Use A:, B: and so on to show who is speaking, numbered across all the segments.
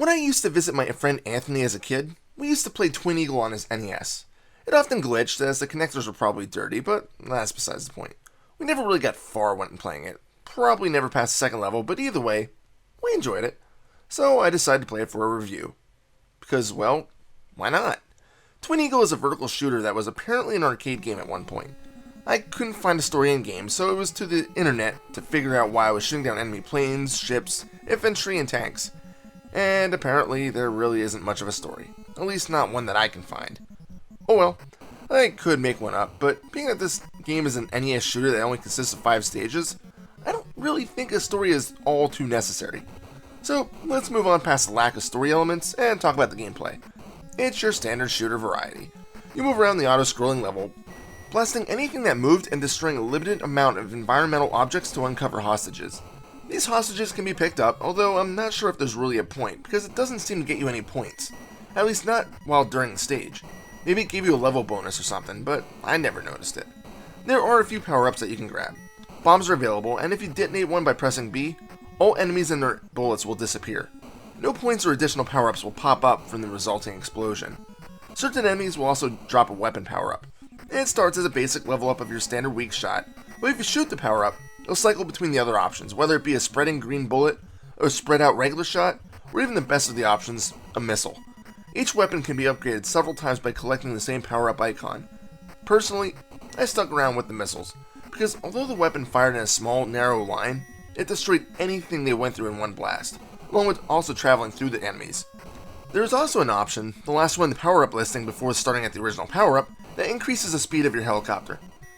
A: When I used to visit my friend Anthony as a kid, we used to play Twin Eagle on his NES. It often glitched as the connectors were probably dirty, but that's besides the point. We never really got far when playing it. Probably never past the second level, but either way, we enjoyed it. So I decided to play it for a review. Because, well, why not? Twin Eagle is a vertical shooter that was apparently an arcade game at one point. I couldn't find a story in game, so it was to the internet to figure out why I was shooting down enemy planes, ships, infantry, and tanks. And apparently there really isn't much of a story. At least not one that I can find. Oh well, I could make one up, but being that this game is an NES shooter that only consists of 5 stages, I don't really think a story is all too necessary. So let's move on past the lack of story elements and talk about the gameplay. It's your standard shooter variety. You move around the auto-scrolling level, blasting anything that moved and destroying a limited amount of environmental objects to uncover hostages. These hostages can be picked up, although I'm not sure if there's really a point, because it doesn't seem to get you any points. At least not while during the stage. Maybe it gave you a level bonus or something, but I never noticed it. There are a few power-ups that you can grab. Bombs are available, and if you detonate one by pressing B, all enemies and their bullets will disappear. No points or additional power-ups will pop up from the resulting explosion. Certain enemies will also drop a weapon power-up. It starts as a basic level up of your standard weak shot, but if you shoot the power-up, it'll cycle between the other options, whether it be a spreading green bullet, or a spread out regular shot, or even the best of the options, a missile. Each weapon can be upgraded several times by collecting the same power-up icon. Personally, I stuck around with the missiles, because although the weapon fired in a small, narrow line, it destroyed anything they went through in one blast, along with also traveling through the enemies. There is also an option, the last one in the power-up listing before starting at the original power-up, that increases the speed of your helicopter.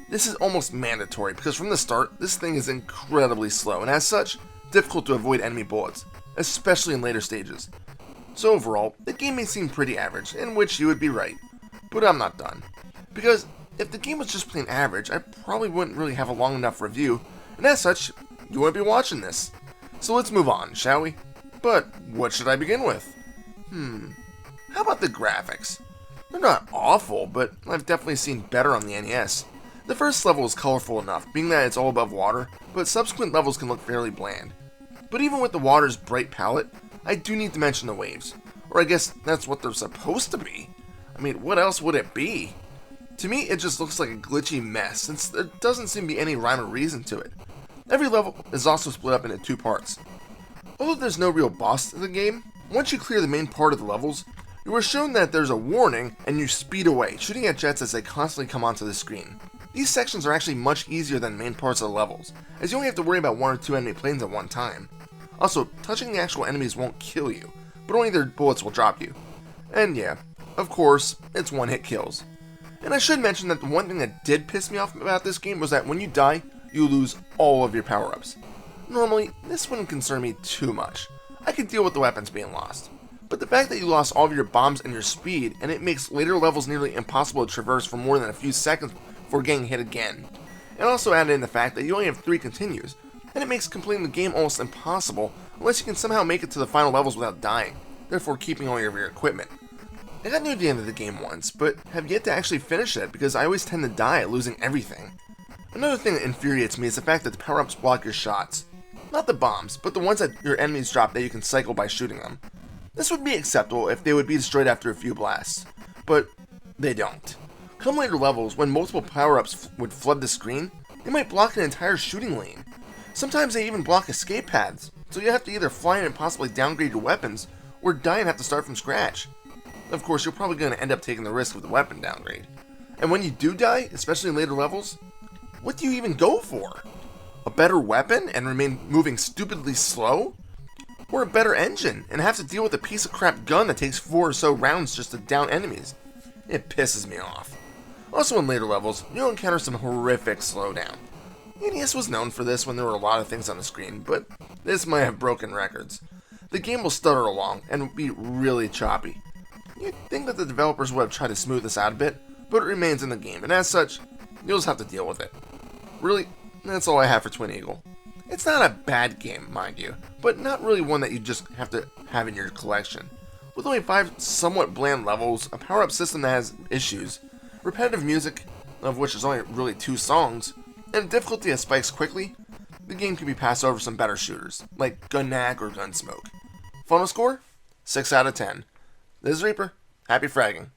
A: This is almost mandatory because from the start, this thing is incredibly slow and as such, difficult to avoid enemy bullets, especially in later stages. So overall, the game may seem pretty average, in which you would be right, but I'm not done. Because if the game was just plain average, I probably wouldn't really have a long enough review, and as such, you wouldn't be watching this. So let's move on, shall we? But what should I begin with? How about the graphics? They're not awful, but I've definitely seen better on the NES. The first level is colorful enough, being that it's all above water, but subsequent levels can look fairly bland. But even with the water's bright palette, I do need to mention the waves. Or I guess that's what they're supposed to be. I mean, what else would it be? To me, it just looks like a glitchy mess, since there doesn't seem to be any rhyme or reason to it. Every level is also split up into 2 parts. Although there's no real boss to the game, once you clear the main part of the levels, you are shown that there's a warning and you speed away, shooting at jets as they constantly come onto the screen. These sections are actually much easier than the main parts of the levels, as you only have to worry about 1 or 2 enemy planes at one time. Also, touching the actual enemies won't kill you, but only their bullets will drop you. And yeah, of course, it's one-hit kills. And I should mention that the one thing that did piss me off about this game was that when you die, you lose all of your power-ups. Normally, this wouldn't concern me too much. I could deal with the weapons being lost. But the fact that you lost all of your bombs and your speed, and it makes later levels nearly impossible to traverse for more than a few seconds before getting hit again. And also added in the fact that you only have 3 continues, and it makes completing the game almost impossible unless you can somehow make it to the final levels without dying, therefore keeping all of your equipment. I got near the end of the game once, but have yet to actually finish it because I always tend to die at losing everything. Another thing that infuriates me is the fact that the power-ups block your shots. Not the bombs, but the ones that your enemies drop that you can cycle by shooting them. This would be acceptable if they would be destroyed after a few blasts, but they don't. Come later levels, when multiple power-ups would flood the screen, they might block an entire shooting lane. Sometimes they even block escape paths, so you have to either fly in and possibly downgrade your weapons, or die and have to start from scratch. Of course, you're probably going to end up taking the risk with the weapon downgrade. And when you do die, especially in later levels, what do you even go for? A better weapon and remain moving stupidly slow? Or a better engine and have to deal with a piece of crap gun that takes 4 or so rounds just to down enemies? It pisses me off. Also in later levels, you'll encounter some horrific slowdown. NES was known for this when there were a lot of things on the screen, but this might have broken records. The game will stutter along and be really choppy. You'd think that the developers would have tried to smooth this out a bit, but it remains in the game, and as such, you'll just have to deal with it. Really, that's all I have for Twin Eagle. It's not a bad game, mind you, but not really one that you just have to have in your collection. With only 5 somewhat bland levels, a power-up system that has issues, repetitive music, of which there's only really 2 songs, and difficulty that spikes quickly, the game can be passed over some better shooters, like Gun Knack or Gunsmoke. Final score? 6 out of 10. This is Reaper. Happy fragging.